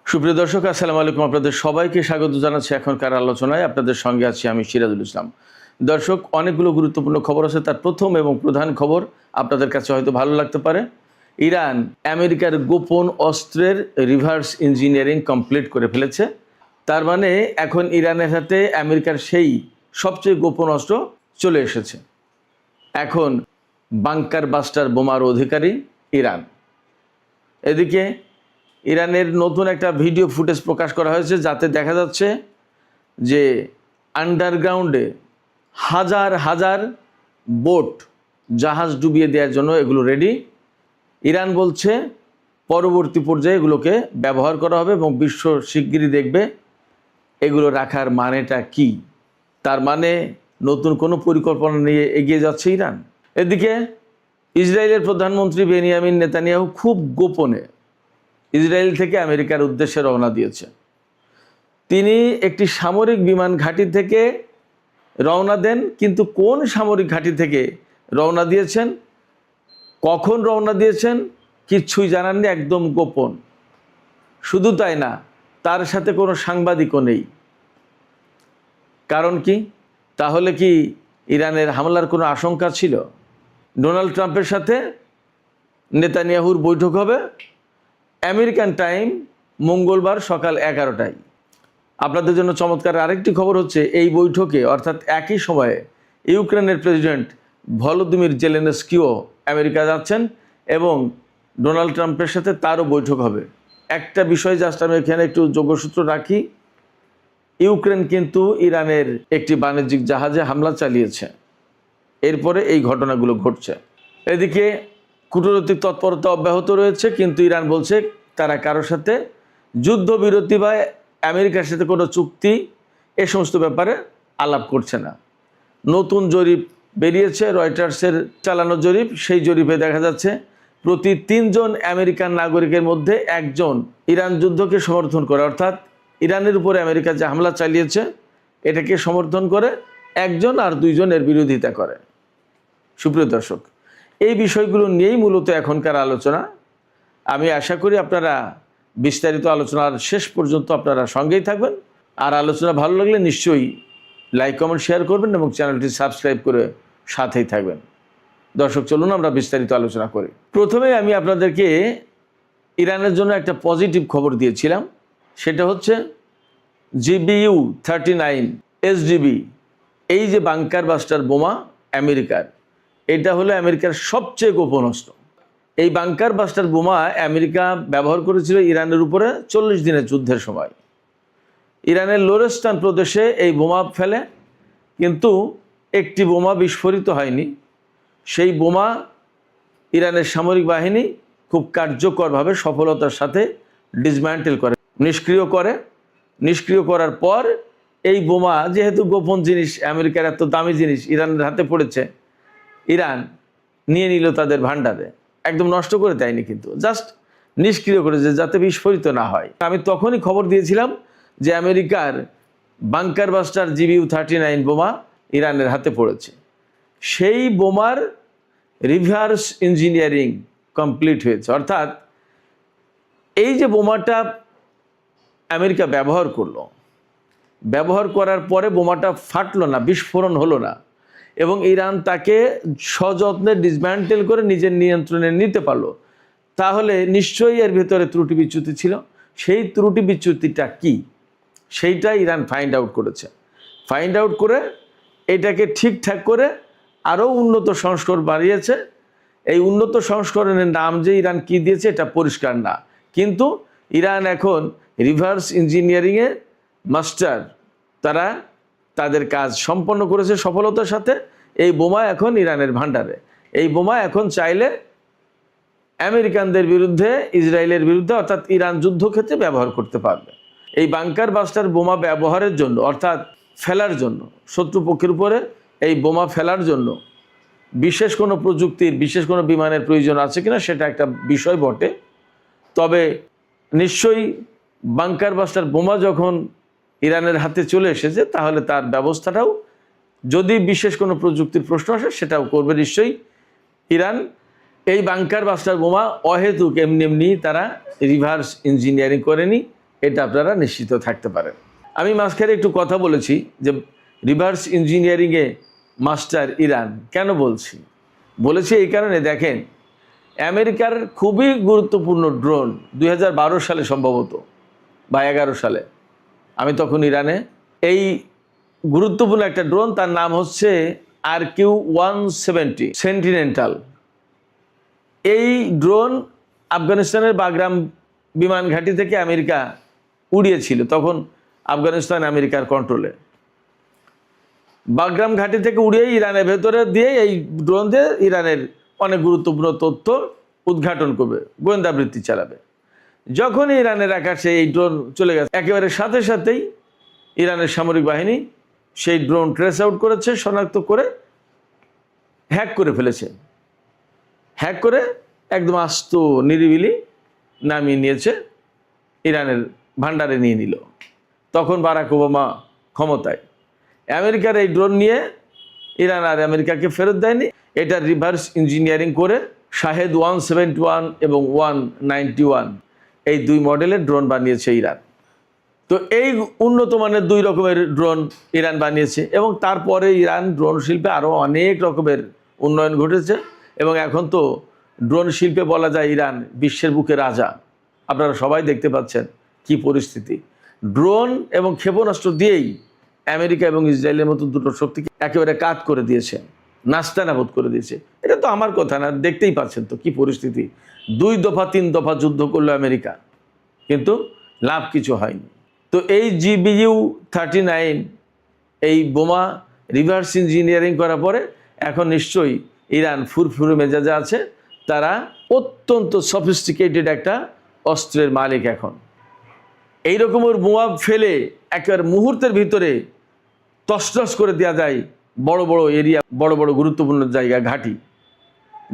সুপ্রিয় দর্শক, আসসালামু আলাইকুম। আপনাদের সবাইকে স্বাগত জানাচ্ছি এখনকার আলোচনায়। আপনাদের সঙ্গে আছি আমি সিরাজুল ইসলাম। দর্শক, অনেকগুলো গুরুত্বপূর্ণ খবর আছে। তার প্রথম এবং প্রধান খবর আপনাদের কাছে হয়তো ভালো লাগতে পারে। ইরান আমেরিকার গোপন অস্ত্রের রিভার্স ইঞ্জিনিয়ারিং কমপ্লিট করে ফেলেছে। তার মানে এখন ইরানের হাতে আমেরিকার সেই সবচেয়ে গোপন অস্ত্র চলে এসেছে। এখন বাংকার বাস্টার বোমার অধিকারী ইরান। এদিকে ইরানের নতুন একটা ভিডিও ফুটেজ প্রকাশ করা হয়েছে, যাতে দেখা যাচ্ছে যে আন্ডারগ্রাউন্ডে হাজার হাজার বোট, জাহাজ ডুবিয়ে দেওয়ার জন্য এগুলো রেডি। ইরান বলছে পরবর্তী পর্যায়ে এগুলোকে ব্যবহার করা হবে এবং বিশ্ব শিগগিরই দেখবে এগুলো রাখার মানেটা কি। তার মানে নতুন কোনো পরিকল্পনা নিয়ে এগিয়ে যাচ্ছে ইরান। এদিকে ইসরায়েলের প্রধানমন্ত্রী বেনিয়ামিন নেতানিয়াহু খুব গোপনে ইসরায়েল থেকে আমেরিকার উদ্দেশ্যে রওনা দিয়েছে। তিনি একটি সামরিক বিমান ঘাঁটি থেকে রওনা দেন, কিন্তু কোন সামরিক ঘাঁটি থেকে রওনা দিয়েছেন, কখন রওনা দিয়েছেন কিচ্ছুই জানাননি, একদম গোপন। শুধু তাই না, তার সাথে কোনো সাংবাদিকও নেই। কারণ কি? তাহলে কি ইরানের হামলার কোনো আশঙ্কা ছিল? ডোনাল্ড ট্রাম্পের সাথে নেতানিয়াহুর বৈঠক হবে আমেরিকান টাইম মঙ্গলবার সকাল 11টায়। আপনাদের জন্য চমৎকার আরেকটি খবর হচ্ছে, এই বৈঠকে অর্থাৎ একই সময়ে ইউক্রেনের প্রেসিডেন্ট ভলোদিমির জেলেনস্কিও আমেরিকা যাচ্ছেন এবং ডোনাল্ড ট্রাম্পের সাথে তারও বৈঠক হবে। একটা বিষয় জাস্ট আমি এখানে একটু যোগসূত্র রাখি। ইউক্রেন কিন্তু ইরানের একটি বাণিজ্যিক জাহাজে হামলা চালিয়েছে, এরপরে এই ঘটনাগুলো ঘটছে। এদিকে কূটনৈতিক তৎপরতা অব্যাহত রয়েছে, কিন্তু ইরান বলছে তারা কারোর সাথে যুদ্ধবিরতি বা আমেরিকার সাথে কোনো চুক্তি এ সমস্ত ব্যাপারে আলাপ করছে না। নতুন জরিপ বেরিয়েছে, রয়টার্সের চালানো জরিপ। সেই জরিপে দেখা যাচ্ছে প্রতি 3 জন আমেরিকান নাগরিকের মধ্যে 1 জন ইরান যুদ্ধকে সমর্থন করে, অর্থাৎ ইরানের উপরে আমেরিকা যে হামলা চালিয়েছে এটাকে সমর্থন করে 1 জন, আর 2 জন এর বিরোধিতা করে। সুপ্রিয় দর্শক, এই বিষয়গুলো নিয়েই মূলত এখনকার আলোচনা। আমি আশা করি আপনারা বিস্তারিত আলোচনার শেষ পর্যন্ত আপনারা সঙ্গেই থাকবেন। আর আলোচনা ভালো লাগলে নিশ্চয়ই লাইক, কমেন্ট, শেয়ার করবেন এবং চ্যানেলটি সাবস্ক্রাইব করে সাথেই থাকবেন। দর্শক, চলুন আমরা বিস্তারিত আলোচনা করি। প্রথমে আমি আপনাদেরকে ইরানের জন্য একটা পজিটিভ খবর দিয়েছিলাম। সেটা হচ্ছে GBU-39 SDB, এই যে বাংকার বাস্টার বোমা আমেরিকার, এটা হলো আমেরিকার সবচেয়ে গোপন অস্ত্র। এই বাংকার বাস্টার বোমা আমেরিকা ব্যবহার করেছিল ইরানের উপরে 40 দিনের যুদ্ধের সময়। ইরানের লোরেস্তান প্রদেশে এই বোমা ফেলে, কিন্তু একটি বোমা বিস্ফোরিত হয়নি। সেই বোমা ইরানের সামরিক বাহিনী খুব কার্যকরভাবে সফলতার সাথে ডিসম্যান্টেল করে, নিষ্ক্রিয় করার পর এই বোমা, যেহেতু গোপন জিনিস, আমেরিকার এত দামি জিনিস ইরানের হাতে পড়েছে, ইরান নিয়ে নিল তাদের ভান্ডারে। একদম নষ্ট করে দেয়নি, কিন্তু জাস্ট নিষ্ক্রিয় করেছে যাতে বিস্ফোরিত না হয়। আমি তখনই খবর দিয়েছিলাম যে আমেরিকার বাংকার বাস্টার GBU-39 বোমা ইরানের হাতে পড়েছে। সেই বোমার রিভার্স ইঞ্জিনিয়ারিং কমপ্লিট হয়েছে, অর্থাৎ এই যে বোমাটা আমেরিকা ব্যবহার করলো, ব্যবহার করার পরে বোমাটা ফাটলো না, বিস্ফোরণ হলো না, এবং ইরান তাকে সযত্নে ডিসম্যান্টেল করে নিজের নিয়ন্ত্রণে নিতে পারলো। তাহলে নিশ্চয়ই এর ভেতরে ত্রুটি বিচ্যুতি ছিল। সেই ত্রুটি বিচ্যুতিটা কি, সেইটা ইরান ফাইন্ড আউট করেছে। ফাইন্ড আউট করে এটাকে ঠিকঠাক করে আরও উন্নত সংস্করণ বাড়িয়েছে। এই উন্নত সংস্করণের নাম যে ইরান কি দিয়েছে এটা পরিষ্কার না, কিন্তু ইরান এখন রিভার্স ইঞ্জিনিয়ারিংয়ে মাস্টার। তারা তাদের কাজ সম্পন্ন করেছে সফলতার সাথে। এই বোমা এখন ইরানের ভান্ডারে। এই বোমা এখন চাইলে আমেরিকানদের বিরুদ্ধে, ইসরায়েলের বিরুদ্ধে, অর্থাৎ ইরান যুদ্ধক্ষেত্রে ব্যবহার করতে পারবে। এই বাংকার বাস্টার বোমা ব্যবহারের জন্য, অর্থাৎ ফেলার জন্য, শত্রুপক্ষের উপরে এই বোমা ফেলার জন্য বিশেষ কোনো প্রযুক্তির, বিশেষ কোনো বিমানের প্রয়োজন আছে কিনা সেটা একটা বিষয় বটে। তবে নিশ্চয়ই বাংকার বাস্টার বোমা যখন ইরানের হাতে চলে এসেছে, তাহলে তার ব্যবস্থাটাও, যদি বিশেষ কোনো প্রযুক্তির প্রশ্ন আসে, সেটাও করবে নিশ্চয়ই ইরান। এই বাংকার বাস্টার বোমা অহেতুক এমনি তারা রিভার্স ইঞ্জিনিয়ারিং করেনি, এটা আপনারা নিশ্চিত থাকতে পারেন। আমি মাঝখানে একটু কথা বলেছি যে রিভার্স ইঞ্জিনিয়ারিংয়ে মাস্টার ইরান। কেন বলেছি এই কারণে, দেখেন আমেরিকার খুবই গুরুত্বপূর্ণ ড্রোন 2012 সালে সম্ভবত বা 2011 সালে, আমি তখন ইরানে, এই গুরুত্বপূর্ণ একটা ড্রোন, তার নাম হচ্ছে RQ-170 সেন্টিনেন্টাল। এই ড্রোন আফগানিস্তানের বাগরাম বিমান ঘাঁটি থেকে আমেরিকা উড়িয়েছিল। তখন আফগানিস্তান আমেরিকার কন্ট্রোলে। বাগরাম ঘাঁটি থেকে উড়িয়ে ইরানের ভেতরে দিয়ে এই ড্রোন দিয়ে ইরানের অনেক গুরুত্বপূর্ণ তথ্য উদ্ঘাটন করবে, গোয়েন্দাবৃত্তি চালাবে। যখন ইরানের আকাশে এই ড্রোন চলে গেছে, একেবারে সাথে সাথেই ইরানের সামরিক বাহিনী সেই ড্রোন ট্রেস আউট করেছে, শনাক্ত করে হ্যাক করে ফেলেছে। হ্যাক করে একদম আস্ত নিরিবিলি নামিয়ে নিয়েছে, ইরানের ভান্ডারে নিয়ে নিল। তখন বারাক ওবামা ক্ষমতায়। আমেরিকার এই ড্রোন নিয়ে ইরান আর আমেরিকাকে ফেরত দেয়নি। এটা রিভার্স ইঞ্জিনিয়ারিং করে শাহেদ 171 এবং 191 এই দুই মডেলের ড্রোন বানিয়েছে ইরান। তো এই উন্নত মানের দুই রকমের ড্রোন ইরান বানিয়েছে, এবং তারপরে ইরান ড্রোন শিল্পে আরও অনেক রকমের উন্নয়ন ঘটেছে, এবং এখন তো ড্রোন শিল্পে বলা যায় ইরান বিশ্বের বুকে রাজা। আপনারা সবাই দেখতে পাচ্ছেন কি পরিস্থিতি। ড্রোন এবং ক্ষেপণাস্ত্র দিয়েই আমেরিকা এবং ইসরায়েলের মতো দুটো শক্তিকে একেবারে কাত করে দিয়েছে, নাস্তানাবুদ করে দিয়েছে। এটা তো আমার কথা না, দেখতেই পাচ্ছেন তো কি পরিস্থিতি। 2 দফা 3 দফা যুদ্ধ করলো আমেরিকা, কিন্তু লাভ কিছু হয়নি। তো এই GBU-39 এই বোমা রিভার্স ইঞ্জিনিয়ারিং করার পরে এখন নিশ্চয়ই ইরান ফুরফুরে মেজাজে আছে। তারা অত্যন্ত সফিস্টিকেটেড একটা অস্ত্রের মালিক। এখন এই রকমের বোমা ফেলে একেবারে মুহূর্তের ভিতরে তছনছ করে দেওয়া যায় বড় বড় এরিয়া, বড় বড় গুরুত্বপূর্ণ জায়গা, ঘাঁটি।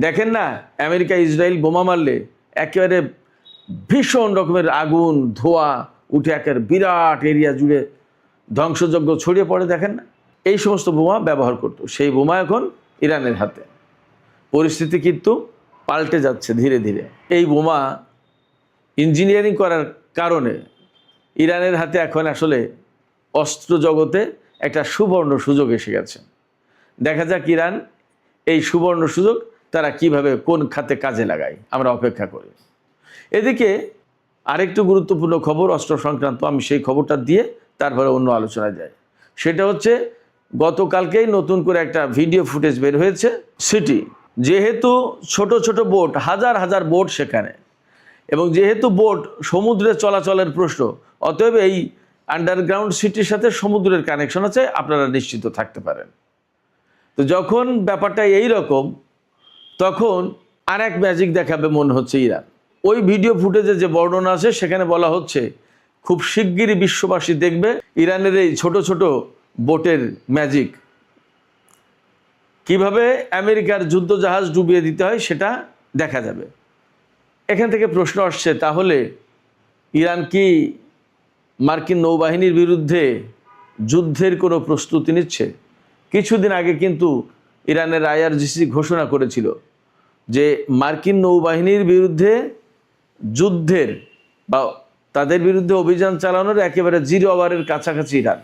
দেখেন না, আমেরিকা ইসরায়েল বোমা মারলে একেবারে ভীষণ রকমের আগুন ধোঁয়া উঠে একেবারে বিরাট এরিয়া জুড়ে ধ্বংসযজ্ঞ ছড়িয়ে পড়ে। দেখেন না, এই সমস্ত বোমা ব্যবহার করতো। সেই বোমা এখন ইরানের হাতে। পরিস্থিতি কিন্তু পাল্টে যাচ্ছে ধীরে ধীরে। এই বোমা ইঞ্জিনিয়ারিং করার কারণে ইরানের হাতে এখন আসলে অস্ত্র জগতে একটা সুবর্ণ সুযোগ এসে গেছে। দেখা যাক ইরান এই সুবর্ণ সুযোগ তারা কিভাবে কোন খাতে কাজে লাগায়, আমরা অপেক্ষা করি। এদিকে আরেকটু গুরুত্বপূর্ণ খবর অস্ত্র সংক্রান্ত, আমি সেই খবরটা দিয়ে তারপরে অন্য আলোচনায় যাই। সেটা হচ্ছে গতকালকেই নতুন করে একটা ভিডিও ফুটেজ বের হয়েছে। সিটি, যেহেতু ছোট ছোট বোট, হাজার হাজার বোট সেখানে, এবং যেহেতু বোট সমুদ্রে চলাচলের প্রশ্ন, অতএব এই আন্ডারগ্রাউন্ড সিটির সাথে সমুদ্রের কানেকশন আছে, আপনারা নিশ্চিত থাকতে পারেন। তো যখন ব্যাপারটা এই রকম, তখন আর এক ম্যাজিক দেখাবে মনে হচ্ছে ইরান। ওই ভিডিও ফুটেজে যে বর্ণনা আছে সেখানে বলা হচ্ছে খুব শিগগিরই বিশ্ববাসী দেখবে ইরানের এই ছোট ছোট বোটের ম্যাজিক। কিভাবে আমেরিকার যুদ্ধজাহাজ ডুবিয়ে দিতে হয় সেটা দেখা যাবে। এখান থেকে প্রশ্ন আসছে, তাহলে ইরান কি মার্কিন নৌবাহিনীর বিরুদ্ধে যুদ্ধের কোনো প্রস্তুতি নিচ্ছে? কিছুদিন আগে কিন্তু ইরানের IRGC ঘোষণা করেছিল যে মার্কিন নৌবাহিনীর বিরুদ্ধে যুদ্ধের বা তাদের বিরুদ্ধে অভিযান চালানোর একেবারে 0 আওয়ারের কাছাকাছি ইরান।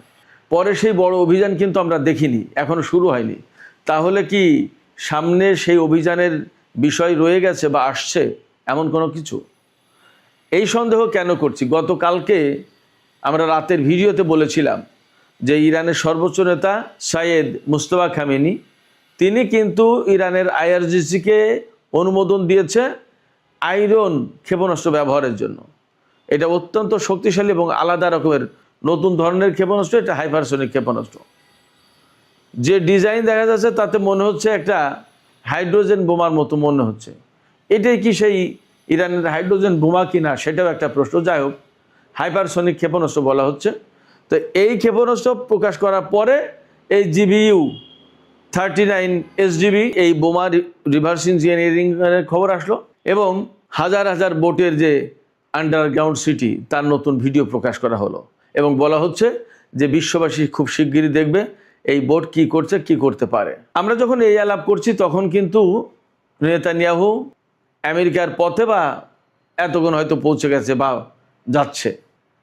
পরে সেই বড় অভিযান কিন্তু আমরা দেখিনি, এখনও শুরু হয়নি। তাহলে কি সামনে সেই অভিযানের বিষয় রয়ে গেছে বা আসছে এমন কোনো কিছু? এই সন্দেহ কেন করছি? গতকালকে আমরা রাতের ভিডিওতে বলেছিলাম যে ইরানের সর্বোচ্চ নেতা সাইয়েদ মুস্তফা খামেনি, তিনি কিন্তু ইরানের IRGC-কে অনুমোদন দিয়েছে আয়রন ক্ষেপণাস্ত্র ব্যবহারের জন্য। এটা অত্যন্ত শক্তিশালী এবং আলাদা রকমের নতুন ধরনের ক্ষেপণাস্ত্র। এটা হাইপারসনিক ক্ষেপণাস্ত্র। যে ডিজাইন দেখা যাচ্ছে তাতে মনে হচ্ছে একটা হাইড্রোজেন বোমার মতো মনে হচ্ছে। এটাই কি সেই ইরানের হাইড্রোজেন বোমা কিনা সেটাও একটা প্রশ্ন। যাই হোক, হাইপারসনিক ক্ষেপণাস্ত্র বলা হচ্ছে। তো এই ক্ষেপণাস্ত্র প্রকাশ করার পরে এই GBU-39 SDB এই বোমা রিভার্স ইঞ্জিনিয়ারিংয়ের খবর আসলো, এবং হাজার হাজার বোটের যে আন্ডারগ্রাউন্ড সিটি তার নতুন ভিডিও প্রকাশ করা হলো, এবং বলা হচ্ছে যে বিশ্ববাসী খুব শিগগিরই দেখবে এই বোট কি করছে, কি করতে পারে। আমরা যখন এই আলাপ করছি তখন কিন্তু নেতানিয়াহু আমেরিকার পথে বা এতক্ষণ হয়তো পৌঁছে গেছে বা যাচ্ছে।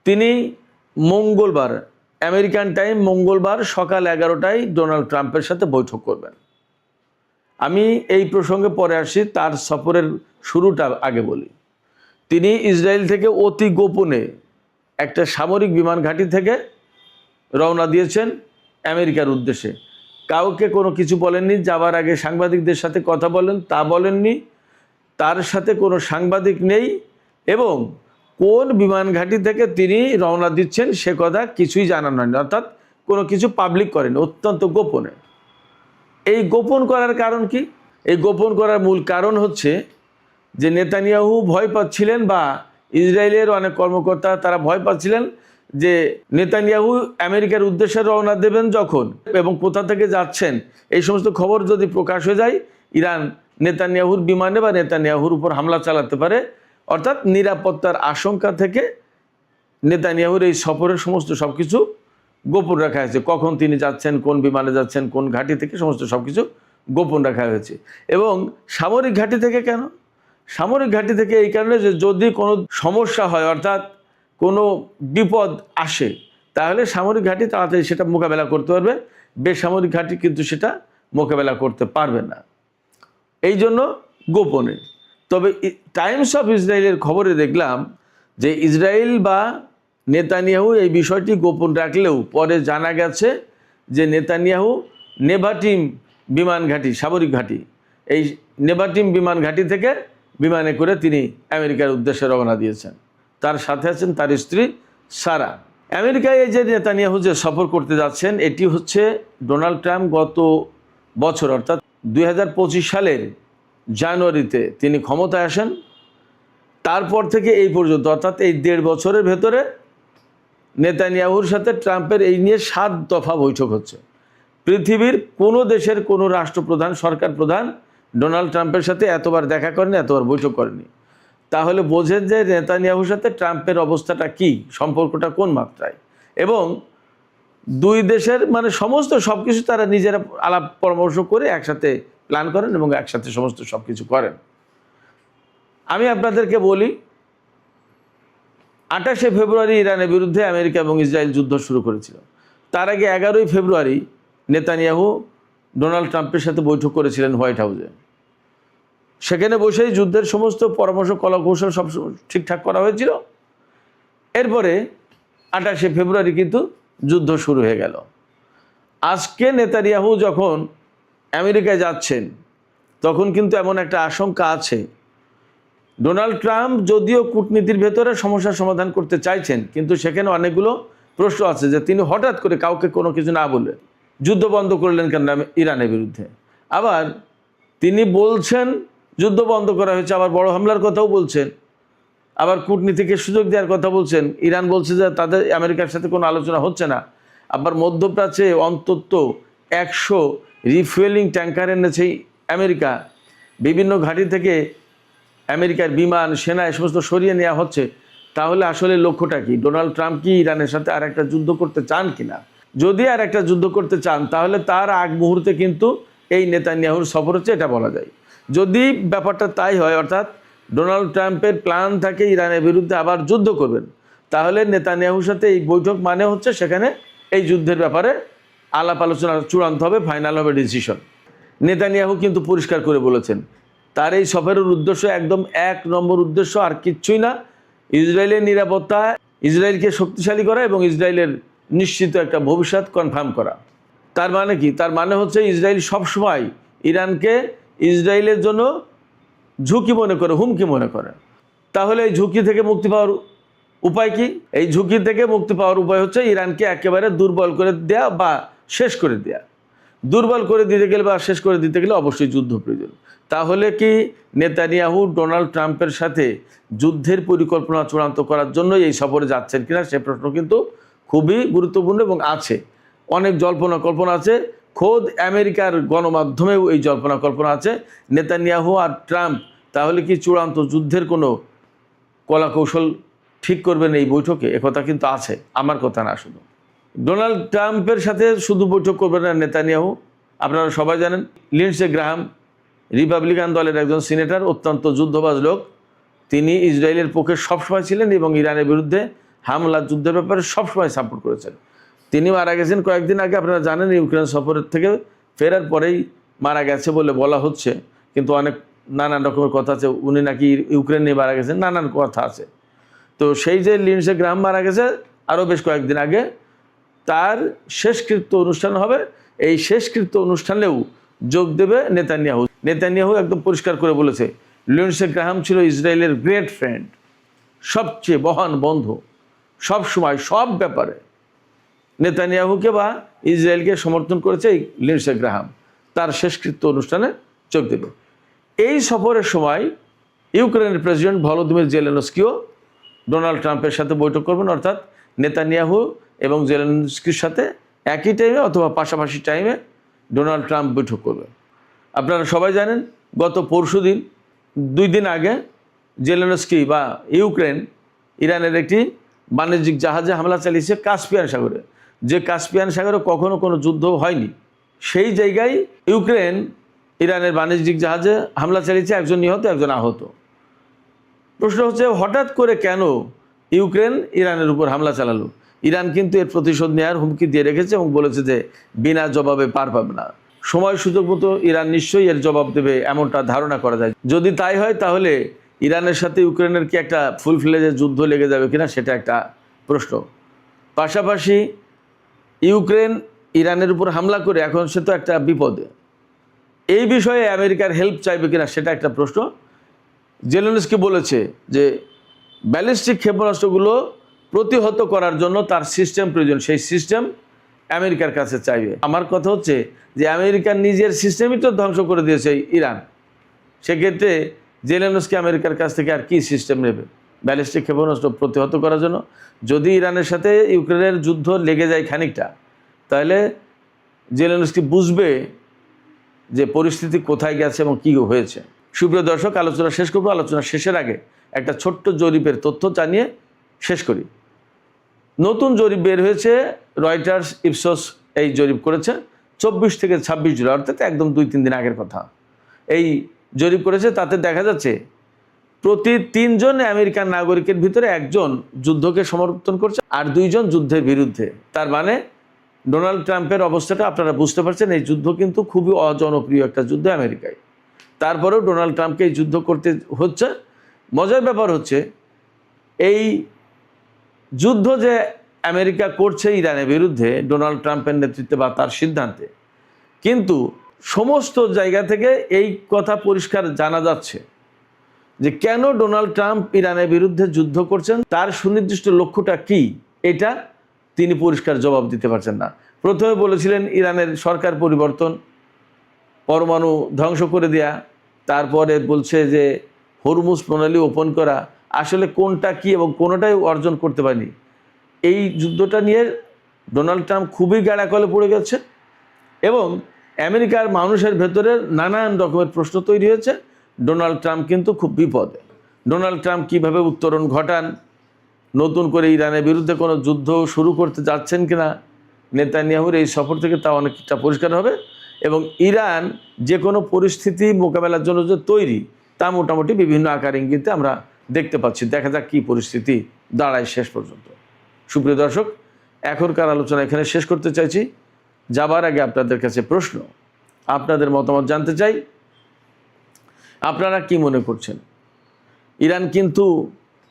তিনি মঙ্গলবার আমেরিকান টাইম মঙ্গলবার সকাল 11টায় ডোনাল্ড ট্রাম্পের সাথে বৈঠক করবেন। আমি এই প্রসঙ্গে পরে আসি, তার সফরের শুরুটা আগে বলি। তিনি ইসরায়েল থেকে অতি গোপনে একটা সামরিক বিমান ঘাঁটি থেকে রওনা দিয়েছেন আমেরিকার উদ্দেশ্যে। কাউকে কোনো কিছু বলেননি, যাওয়ার আগে সাংবাদিকদের সাথে কথা বলেন তা বলেননি, তার সাথে কোনো সাংবাদিক নেই এবং কোন বিমান ঘাঁটি থেকে তিনি রওনা দিচ্ছেন সে কথা কিছুই জানানো হয়নি, অর্থাৎ কোনো কিছু পাবলিক করেন, অত্যন্ত গোপনে। এই গোপন করার কারণ কি? এই গোপন করার মূল কারণ হচ্ছে যে নেতানিয়াহু ভয় পাচ্ছিলেন বা ইসরায়েলের অনেক কর্মকর্তা তারা ভয় পাচ্ছিলেন যে নেতানিয়াহু আমেরিকার উদ্দেশ্যে রওনা দেবেন যখন এবং কোথা থেকে যাচ্ছেন এই সমস্ত খবর যদি প্রকাশ হয়ে যায়, ইরান নেতানিয়াহুর বিমানে বা নেতানিয়াহুর উপর হামলা চালাতে পারে। অর্থাৎ নিরাপত্তার আশঙ্কা থেকে নেতানিয়াহুর এই সফরের সমস্ত সব কিছু গোপন রাখা হয়েছে। কখন তিনি যাচ্ছেন, কোন বিমানে যাচ্ছেন, কোন ঘাঁটি থেকে, সমস্ত সব কিছু গোপন রাখা হয়েছে। এবং সামরিক ঘাঁটি থেকে কেন? সামরিক ঘাঁটি থেকে এই কারণে যে যদি কোনো সমস্যা হয়, অর্থাৎ কোনো বিপদ আসে, তাহলে সামরিক ঘাঁটি তাড়াতাড়ি সেটা মোকাবেলা করতে পারবে, বেসামরিক ঘাঁটি কিন্তু সেটা মোকাবেলা করতে পারবে না, এই জন্য গোপনে। তবে টাইমস অফ ইসরায়েলের খবরে দেখলাম যে ইসরায়েল বা নেতানিয়াহু এই বিষয়টি গোপন রাখলেও পরে জানা গেছে যে নেতানিয়াহু নেভাটিম বিমান ঘাঁটি, সামরিক ঘাঁটি, এই নেভাটিম বিমান ঘাঁটি থেকে বিমানে করে তিনি আমেরিকার উদ্দেশ্যে রওনা দিয়েছেন। তার সাথে আছেন তার স্ত্রী সারা। আমেরিকায় এই যে নেতানিয়াহু যে সফর করতে যাচ্ছেন, এটি হচ্ছে ডোনাল্ড ট্রাম্প গত বছর অর্থাৎ 2025 সালের জানুয়ারিতে তিনি ক্ষমতায় আসেন। তারপর থেকে এই পর্যন্ত অর্থাৎ এই 1.5 বছরের ভেতরে নেতানিয়াহুর সাথে ট্রাম্পের এই নিয়ে 7 দফা বৈঠক হচ্ছে। পৃথিবীর কোনো দেশের কোনো রাষ্ট্রপ্রধান, সরকার প্রধান ডোনাল্ড ট্রাম্পের সাথে এতবার দেখা করেনি, এতবার বৈঠক করেনি। তাহলে বোঝেন যে নেতানিয়াহুর সাথে ট্রাম্পের অবস্থাটা কি, সম্পর্কটা কোন মাত্রায়। এবং দুই দেশের মানে সমস্ত সব কিছু তারা নিজেরা আলাপ পরামর্শ করে একসাথে প্ল্যান করেন এবং একসাথে সমস্ত সব কিছু করেন। আমি আপনাদেরকে বলি, 28শে ফেব্রুয়ারি ইরানের বিরুদ্ধে আমেরিকা এবং ইসরায়েল যুদ্ধ শুরু করেছিল। তার আগে 11ই ফেব্রুয়ারি নেতানিয়াহু ডোনাল্ড ট্রাম্পের সাথে বৈঠক করেছিলেন হোয়াইট হাউসে। সেখানে বসেই যুদ্ধের সমস্ত পরামর্শ, কলাকৌশল সব ঠিকঠাক করা হয়েছিল। এরপরে 28শে ফেব্রুয়ারি কিন্তু যুদ্ধ শুরু হয়ে গেল। আজকে নেতানিয়াহু যখন আমেরিকায় যাচ্ছেন তখন কিন্তু এমন একটা আশঙ্কা আছে, ডোনাল্ড ট্রাম্প যদিও কূটনীতির ভেতরে সমস্যার সমাধান করতে চাইছেন, কিন্তু সেখানে অনেকগুলো প্রশ্ন আছে যে তিনি হঠাৎ করে কাউকে কোনো কিছু না বলে যুদ্ধ বন্ধ করলেন কেন ইরানের বিরুদ্ধে। আবার তিনি বলছেন যুদ্ধ বন্ধ করা হয়েছে, আবার বড় হামলার কথাও বলছেন, আবার কূটনীতিকে সুযোগ দেওয়ার কথা বলছেন। ইরান বলছে যে তাদের আমেরিকার সাথে কোনো আলোচনা হচ্ছে না। আবার মধ্যপ্রাচ্যে অন্তত 100 রিফুয়েলিং ট্যাঙ্কার এনেছে আমেরিকা। বিভিন্ন ঘাঁটি থেকে আমেরিকার বিমান, সেনা এ সমস্ত সরিয়ে নেওয়া হচ্ছে। তাহলে আসলে লক্ষ্যটা কি? ডোনাল্ড ট্রাম্প কি ইরানের সাথে আর একটা যুদ্ধ করতে চান কিনা? যদি আর একটা যুদ্ধ করতে চান তাহলে তার আগ মুহূর্তে কিন্তু এই নেতানিয়াহুর সফর হচ্ছে, এটা বলা যায়। যদি ব্যাপারটা তাই হয়, অর্থাৎ ডোনাল্ড ট্রাম্পের প্ল্যান থাকে ইরানের বিরুদ্ধে আবার যুদ্ধ করবেন, তাহলে নেতানিয়াহুর সাথে এই বৈঠক মানে হচ্ছে সেখানে এই যুদ্ধের ব্যাপারে আলাপ আলোচনা চূড়ান্ত হবে, ফাইনাল হবে ডিসিশন। নেতানিয়াহু কিন্তু পরিষ্কার করে বলেছেন তার এই সফরের উদ্দেশ্য একদম 1 নম্বর উদ্দেশ্য আর কিচ্ছুই না, ইসরায়েলের নিরাপত্তা, ইসরায়েলকে শক্তিশালী করা এবং ইসরায়েলের নিশ্চিত একটা ভবিষ্যৎ কনফার্ম করা। তার মানে কি? তার মানে হচ্ছে ইসরায়েল সবসময় ইরানকে ইসরায়েলের জন্য ঝুঁকি মনে করে, হুমকি মনে করে। তাহলে এই ঝুঁকি থেকে মুক্তি পাওয়ার উপায় কি? এই ঝুঁকি থেকে মুক্তি পাওয়ার উপায় হচ্ছে ইরানকে একেবারে দুর্বল করে দেয়া বা শেষ করে দেয়া। দুর্বল করে দিতে গেলে বা শেষ করে দিতে গেলে অবশ্যই যুদ্ধ প্রয়োজন। তাহলে কি নেতানিয়াহু ডোনাল্ড ট্রাম্পের সাথে যুদ্ধের পরিকল্পনা চূড়ান্ত করার জন্য এই সফরে যাচ্ছেন কিনা সে প্রশ্ন কিন্তু খুবই গুরুত্বপূর্ণ এবং আছে। অনেক জল্পনা কল্পনা আছে, খোদ আমেরিকার গণমাধ্যমেও এই জল্পনা কল্পনা আছে। নেতানিয়াহু আর ট্রাম্প তাহলে কি চূড়ান্ত যুদ্ধের কোনো কলাকৌশল ঠিক করবেন এই বৈঠকে? একথা কিন্তু আছে, আমার কথা না। শুধু ডোনাল্ড ট্রাম্পের সাথে শুধু বৈঠক করবেন না নেতানিয়াহু, আপনারা সবাই জানেন লিন্ডসে গ্রাহাম রিপাবলিকান দলের একজন সিনেটর, অত্যন্ত যুদ্ধবাজ লোক। তিনি ইসরায়েলের পক্ষে সবসময় ছিলেন এবং ইরানের বিরুদ্ধে হামলা যুদ্ধের ব্যাপারে সবসময় সাপোর্ট করেছেন। তিনি মারা গেছেন কয়েকদিন আগে, আপনারা জানেন ইউক্রেন সফরের থেকে ফেরার পরেই মারা গেছে বলে বলা হচ্ছে, কিন্তু অনেক নানান রকমের কথা আছে, উনি নাকি ইউক্রেন নিয়ে মারা গেছেন, নানান কথা আছে। তো সেই যে লিন্ডসে গ্রাহাম মারা গেছে আরও বেশ কয়েকদিন আগে, তার শেষকৃত্য অনুষ্ঠান হবে। এই শেষকৃত্য অনুষ্ঠানেও যোগ দেবে নেতানিয়াহু। নেতানিয়াহু একদম পরিষ্কার করে বলেছে লিন্ডসে গ্রাহাম ছিল ইসরায়েলের গ্রেট ফ্রেন্ড, সবচেয়ে মহান বন্ধু, সব সময় সব ব্যাপারে নেতানিয়াহুকে বা ইসরায়েলকে সমর্থন করেছে এই লিন্ডসে গ্রাহাম। তার শেষকৃত্য অনুষ্ঠানে যোগ দেবে। এই সফরের সময় ইউক্রেনের প্রেসিডেন্ট ভলোদিমির জেলেনস্কিও ডোনাল্ড ট্রাম্পের সাথে বৈঠক করবেন, অর্থাৎ নেতানিয়াহু এবং জেলেনস্কির সাথে একই টাইমে অথবা পাশাপাশি টাইমে ডোনাল্ড ট্রাম্প বৈঠক করবে। আপনারা সবাই জানেন গত পরশুদিন 2 দিন আগে জেলেনস্কি বা ইউক্রেন ইরানের একটি বাণিজ্যিক জাহাজে হামলা চালিয়েছে কাস্পিয়ান সাগরে, যে কাস্পিয়ান সাগরে কখনো কোনো যুদ্ধ হয়নি। সেই জায়গায় ইউক্রেন ইরানের বাণিজ্যিক জাহাজে হামলা চালিয়েছে, একজন নিহত, একজন আহত। প্রশ্ন হচ্ছে হঠাৎ করে কেন ইউক্রেন ইরানের উপর হামলা চালালো? ইরান কিন্তু এর প্রতিশোধ নেওয়ার হুমকি দিয়ে রেখেছে এবং বলেছে যে বিনা জবাবে পার পাবে না। সময় সুযোগ মতো ইরান নিশ্চয়ই এর জবাব দেবে, এমনটা ধারণা করা যায়। যদি তাই হয় তাহলে ইরানের সাথে ইউক্রেনের কি একটা ফুল ফ্লেজের যুদ্ধ লেগে যাবে কিনা সেটা একটা প্রশ্ন। পাশাপাশি ইউক্রেন ইরানের উপর হামলা করে এখন সে তো একটা বিপদে, এই বিষয়ে আমেরিকার হেল্প চাইবে কিনা সেটা একটা প্রশ্ন। জেলেনস্কি বলেছে যে ব্যালিস্টিক ক্ষেপণাস্ত্রগুলো প্রতিহত করার জন্য তার সিস্টেম প্রয়োজন, সেই সিস্টেম আমেরিকার কাছে চাইবে। আমার কথা হচ্ছে যে আমেরিকার নিজের সিস্টেমই তো ধ্বংস করে দিয়েছে ইরান, সেক্ষেত্রে জেলেনস্কি আমেরিকার কাছ থেকে আর কি সিস্টেম নেবে ব্যালিস্টিক ক্ষেপণাস্ত্র প্রতিহত করার জন্য? যদি ইরানের সাথে ইউক্রেনের যুদ্ধ লেগে যায় খানিকটা, তাহলে জেলেনস্কি বুঝবে যে পরিস্থিতি কোথায় গেছে এবং কী হয়েছে। সুপ্রিয় দর্শক, আলোচনা শেষ করবো। আলোচনা শেষের আগে একটা ছোট্ট জরিপের তথ্য জানিয়ে শেষ করি। নতুন জরিপ বের হয়েছে, রয়টার্স ইপসোস এই জরিপ করেছে 24 থেকে 26 জুলাই, অর্থাৎ একদম 2-3 দিন আগের কথা। এই জরিপ করেছে, তাতে দেখা যাচ্ছে প্রতি 3 জন আমেরিকান নাগরিকের ভিতরে 1 জন যুদ্ধকে সমর্থন করছে আর 2 জন যুদ্ধের বিরুদ্ধে। তার মানে ডোনাল্ড ট্রাম্পের অবস্থাটা আপনারা বুঝতে পারছেন, এই যুদ্ধ কিন্তু খুবই অজনপ্রিয় একটা যুদ্ধ আমেরিকায়। তারপরেও ডোনাল্ড ট্রাম্পকে এই যুদ্ধ করতে হচ্ছে। মজার ব্যাপার হচ্ছে এই যুদ্ধ যে আমেরিকা করছে ইরানের বিরুদ্ধে ডোনাল্ড ট্রাম্পের নেতৃত্বে বা তার সিদ্ধান্তে, কিন্তু সমস্ত জায়গা থেকে এই কথা পরিষ্কার জানা যাচ্ছে যে কেন ডোনাল্ড ট্রাম্প ইরানের বিরুদ্ধে যুদ্ধ করছেন, তার সুনির্দিষ্ট লক্ষ্যটা কি, এটা তিনি পরিষ্কার জবাব দিতে পারছেন না। প্রথমে বলেছিলেন ইরানের সরকার পরিবর্তন, পরমাণু ধ্বংস করে দেয়া, তারপরে বলছে যে হরমুজ প্রণালী ওপেন করা। আসলে কোনটা কি এবং কোনোটাই অর্জন করতে পারেনি। এই যুদ্ধটা নিয়ে ডোনাল্ড ট্রাম্প খুবই গাড়াকলে পড়ে গেছে এবং আমেরিকার মানুষের ভেতরে নানান রকমের প্রশ্ন তৈরি হয়েছে। ডোনাল্ড ট্রাম্প কিন্তু খুব বিপদে। ডোনাল্ড ট্রাম্প কীভাবে উত্তরণ ঘটান, নতুন করে ইরানের বিরুদ্ধে কোনো যুদ্ধ শুরু করতে যাচ্ছেন কিনা নেতানিয়াহুর এই সফর থেকে, তা অনেকটা পরিষ্কার হবে। এবং ইরান যে কোনো পরিস্থিতি মোকাবেলার জন্য যে তৈরি, তা মোটামুটি বিভিন্ন আকার ইঙ্গিতে আমরা দেখতে পাচ্ছি। দেখা যাক কী পরিস্থিতি দাঁড়ায় শেষ পর্যন্ত। সুপ্রিয় দর্শক, এখনকার আলোচনা এখানে শেষ করতে চাইছি। যাবার আগে আপনাদের কাছে প্রশ্ন, আপনাদের মতামত জানতে চাই। আপনারা কি মনে করছেন? ইরান কিন্তু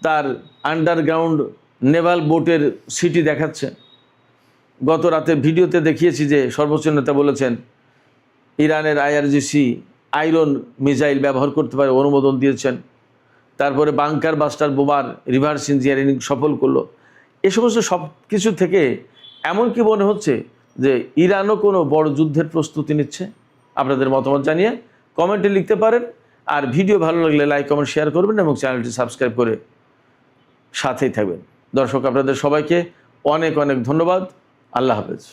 তার আন্ডারগ্রাউন্ড নেভাল বোটের সিটি দেখাচ্ছে। গত রাতে ভিডিওতে দেখিয়েছি যে সর্বোচ্চ নেতা বলেছেন ইরানের IRGC আয়রন মিসাইল ব্যবহার করতে পারে, অনুমোদন দিয়েছেন। তারপরে বাংকার বাস্টার বোমার রিভার্স ইঞ্জিনিয়ারিং সফল করলো। এ সমস্ত সব কিছু থেকে এমন কি মনে হচ্ছে যে ইরানও কোনো বড় যুদ্ধের প্রস্তুতি নিচ্ছে? আপনাদের মতামত জানিয়ে কমেন্টে লিখতে পারেন। আর ভিডিও ভালো লাগলে লাইক, কমেন্ট, শেয়ার করবেন এবং চ্যানেলটি সাবস্ক্রাইব করে সাথেই থাকবেন। দর্শক, আপনাদের সবাইকে অনেক অনেক ধন্যবাদ। আল্লাহ হাফেজ।